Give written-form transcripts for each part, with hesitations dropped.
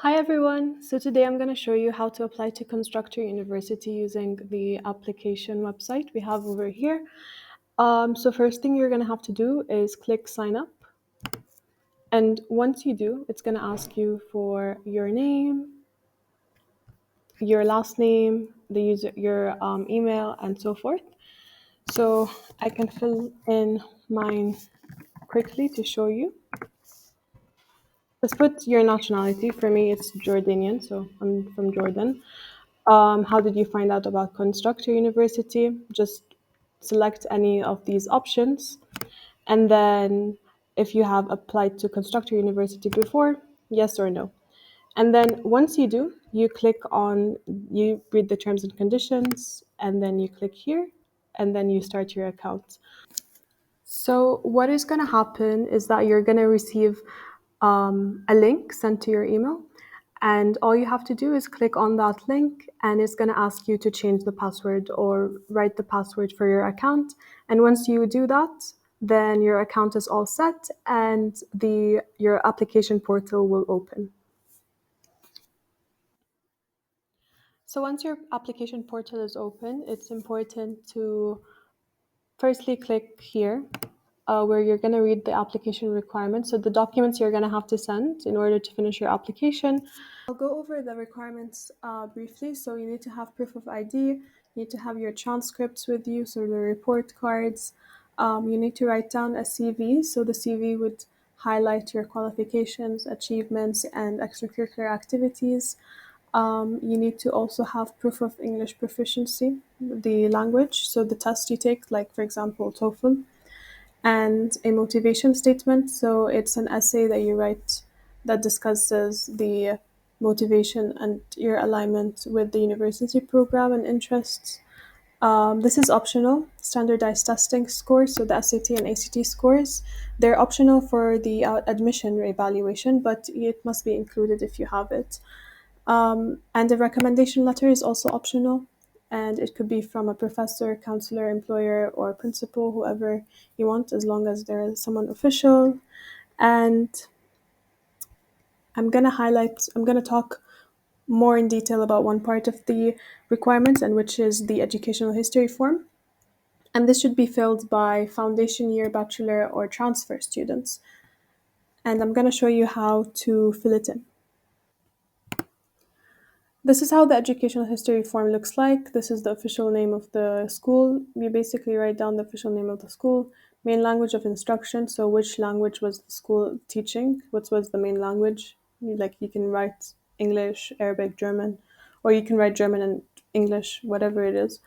Hi everyone! So today I'm going to show you how to apply to Constructor University using the application website we have over here. So first thing you're going to have to do is click sign up. And once you do, it's going to ask you for your name, your last name, your email, and so forth. So I can fill in mine quickly to show you. Just put your nationality. For me, it's Jordanian, so I'm from Jordan. How did you find out about Constructor University? Just select any of these options. And then if you have applied to Constructor University before, yes or no. And then once you do, you read the terms and conditions, and then you click here, and then you start your account. So what is going to happen is that you're going to receive a link sent to your email, and all you have to do is click on that link, and it's going to ask you to change the password or write the password for your account. And once you do that, then your account is all set, and your application portal will open. So once your application portal is open, it's important to firstly click here where you're going to read the application requirements. So the documents you're going to have to send in order to finish your application. I'll go over the requirements briefly. So you need to have proof of ID, you need to have your transcripts with you, so the report cards. You need to write down a CV. So the CV would highlight your qualifications, achievements, and extracurricular activities. You need to also have proof of English proficiency, the language, so the test you take, like for example, TOEFL, and a motivation statement. So it's an essay that you write that discusses the motivation and your alignment with the university program and interests. This is optional. Standardized testing scores, so the SAT and ACT scores, they're optional for the admission evaluation, but it must be included if you have it. And the recommendation letter is also optional, and it could be from a professor, counselor, employer, or principal, whoever you want, as long as there is someone official. And I'm going to talk more in detail about one part of the requirements, and which is the educational history form. And this should be filled by foundation year, bachelor, or transfer students. And I'm going to show you how to fill it in. This is how the educational history form looks like. This is the official name of the school. You basically write down the official name of the school, main language of instruction, so which language was the school teaching, what was the main language. Like you can write English, Arabic, German, or you can write German and English, whatever it is.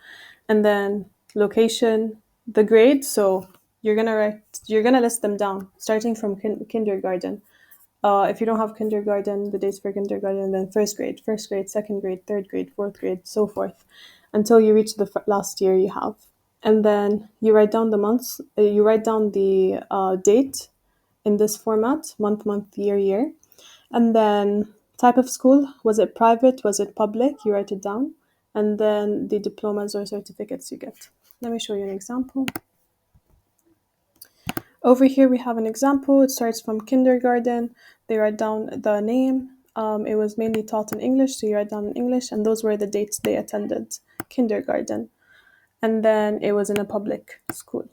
And then location, the grade, so you're gonna list them down, starting from kindergarten. If you don't have kindergarten, the dates for kindergarten, then first grade, second grade, third grade, fourth grade, so forth, until you reach the last year you have. And then you write down the months, you write down the date in this format, month, year. And then type of school, was it private, was it public, you write it down. And then the diplomas or certificates you get. Let me show you an example. Over here we have an example. It starts from kindergarten. They write down the name. It was mainly taught in English, so you write down in English, and those were the dates they attended kindergarten. And then it was in a public school.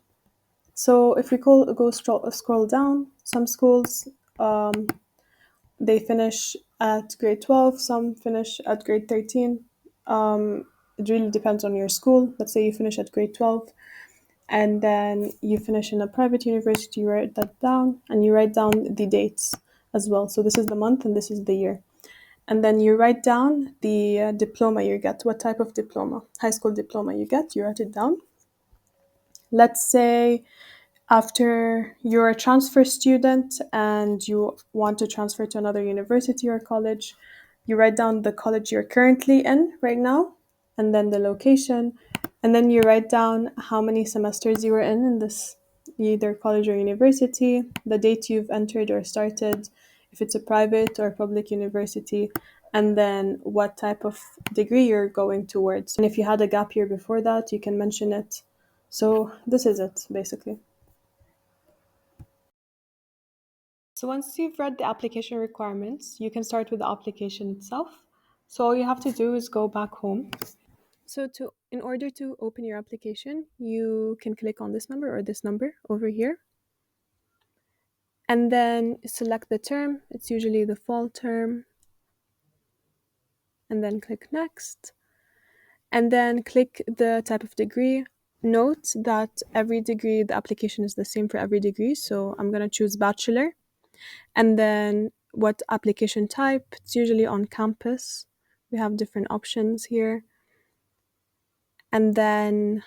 So if we scroll down, some schools they finish at grade 12, some finish at grade 13. It really depends on your school. Let's say you finish at grade 12, and then you finish in a private university, you write that down, and you write down the dates as well. So this is the month and this is the year. And then you write down the diploma you get, what type of diploma, high school diploma you get, you write it down. Let's say after you're a transfer student and you want to transfer to another university or college, you write down the college you're currently in right now, and then the location, and then you write down how many semesters you were in this either college or university, the date you've entered or started, if it's a private or public university, and then what type of degree you're going towards. And if you had a gap year before that, you can mention it. So this is it basically. So once you've read the application requirements, you can start with the application itself. So all you have to do is go back home. So in order to open your application, you can click on this number or this number over here. And then select the term. It's usually the fall term. And then click next. And then click the type of degree. Note that every degree, the application is the same for every degree. So I'm going to choose bachelor. And then what application type? It's usually on campus. We have different options here. And then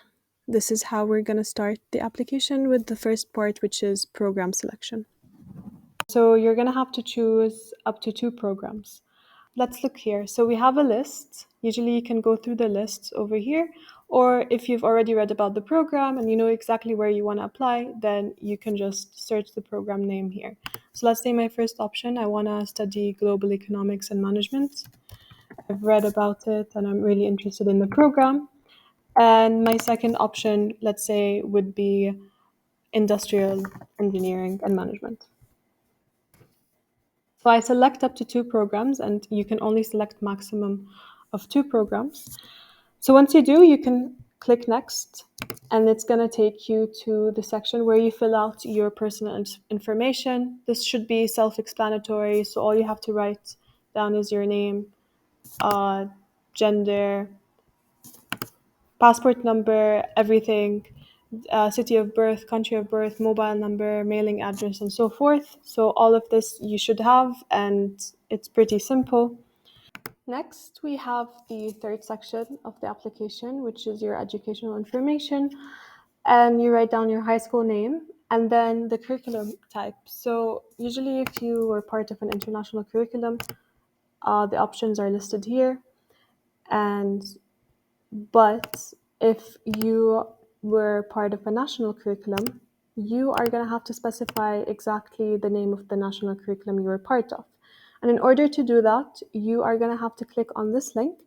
this is how we're going to start the application with the first part, which is program selection. So you're going to have to choose up to 2 programs. Let's look here. So we have a list. Usually you can go through the lists over here, or if you've already read about the program and you know exactly where you want to apply, then you can just search the program name here. So let's say my first option, I want to study global economics and management. I've read about it and I'm really interested in the program. And my second option, let's say, would be industrial engineering and management. So I select up to 2 programs, and you can only select maximum of 2 programs. So once you do, you can click next, and it's going to take you to the section where you fill out your personal information. This should be self-explanatory, so all you have to write down is your name, gender, passport number, everything, city of birth, country of birth, mobile number, mailing address, and so forth. So all of this you should have, and it's pretty simple. Next, we have the third section of the application, which is your educational information. And you write down your high school name and then the curriculum type. So usually if you were part of an international curriculum, the options are listed here. But if you were part of a national curriculum, you are going to have to specify exactly the name of the national curriculum you were part of. And in order to do that, you are going to have to click on this link,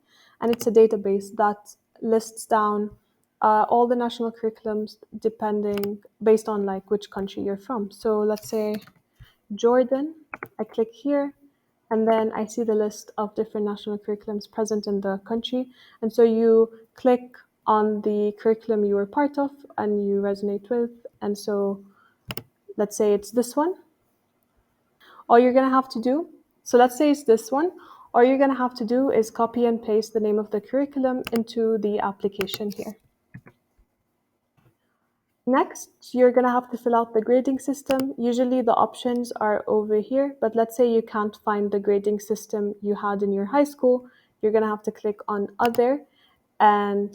and it's a database that lists down all the national curriculums depending based on like which country you're from. So let's say Jordan, I click here, and then I see the list of different national curriculums present in the country. And so you click on the curriculum you were part of and you resonate with. And so let's say it's this one. All you're going to have to do, so let's say it's this one, all you're going to have to do is copy and paste the name of the curriculum into the application here. Next, you're going to have to fill out the grading system. Usually the options are over here, but let's say you can't find the grading system you had in your high school. You're going to have to click on Other and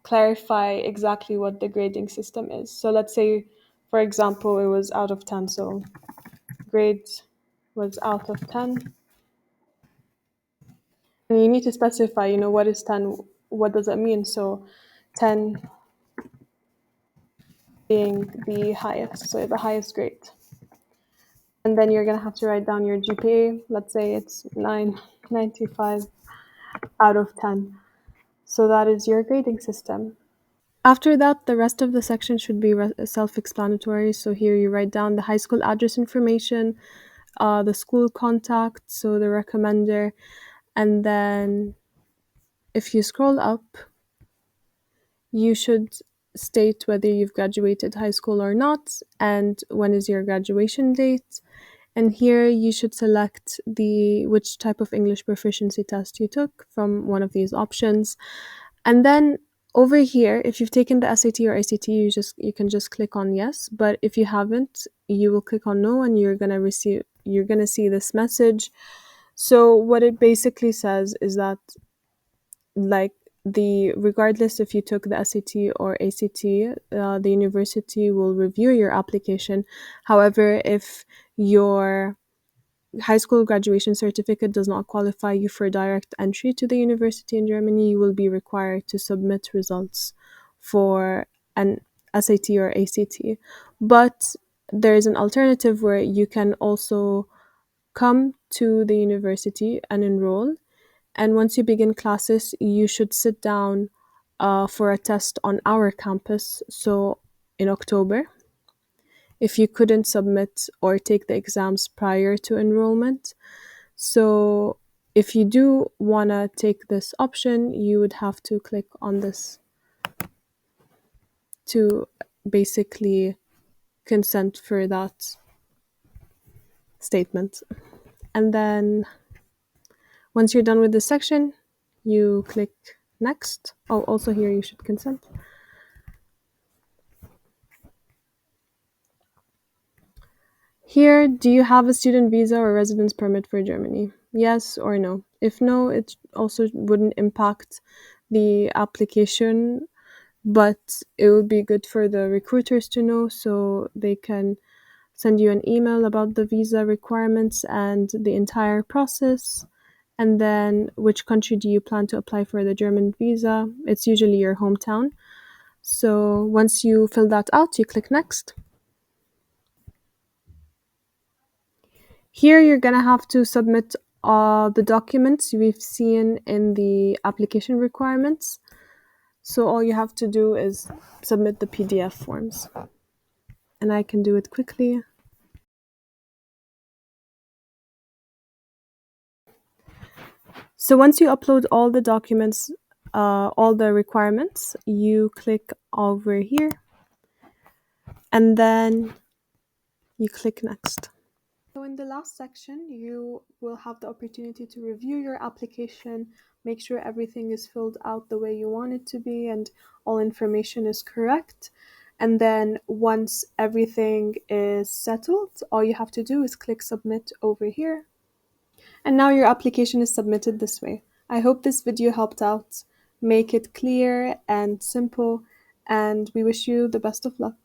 clarify exactly what the grading system is. So let's say, for example, it was out of 10, so grade was out of 10. And you need to specify, what is 10, what does it mean? So 10 being the highest, so the highest grade. And then you're going to have to write down your GPA. Let's say it's 9.95 out of 10. So that is your grading system. After that, the rest of the section should be self-explanatory. So here you write down the high school address information, the school contact, so the recommender. And then if you scroll up, you should state whether you've graduated high school or not, and when is your graduation date. And here you should select which type of English proficiency test you took from one of these options. And then over here, if you've taken the SAT or ACT, you can just click on yes. But if you haven't, you will click on no, and you're gonna see this message. So what it basically says is that regardless if you took the SAT or ACT, the university will review your application. However, if your high school graduation certificate does not qualify you for direct entry to the university in Germany, you will be required to submit results for an SAT or ACT. But there is an alternative where you can also come to the university and enroll. And once you begin classes, you should sit down for a test on our campus, so in October. if you couldn't submit or take the exams prior to enrollment. So if you do want to take this option, you would have to click on this to basically consent for that statement. And then once you're done with this section, you click next. Oh, also here you should consent. Here, do you have a student visa or residence permit for Germany? Yes or no? If no, it also wouldn't impact the application, but it would be good for the recruiters to know so they can send you an email about the visa requirements and the entire process. And then which country do you plan to apply for the German visa? It's usually your hometown. So once you fill that out, you click next. Here you're gonna have to submit the documents we've seen in the application requirements. So all you have to do is submit the PDF forms. And I can do it quickly. So once you upload all the documents, all the requirements, you click over here and then you click next. So in the last section, you will have the opportunity to review your application, make sure everything is filled out the way you want it to be and all information is correct. And then once everything is settled, all you have to do is click submit over here. And now your application is submitted this way. I hope this video helped out. Make it clear and simple, and we wish you the best of luck.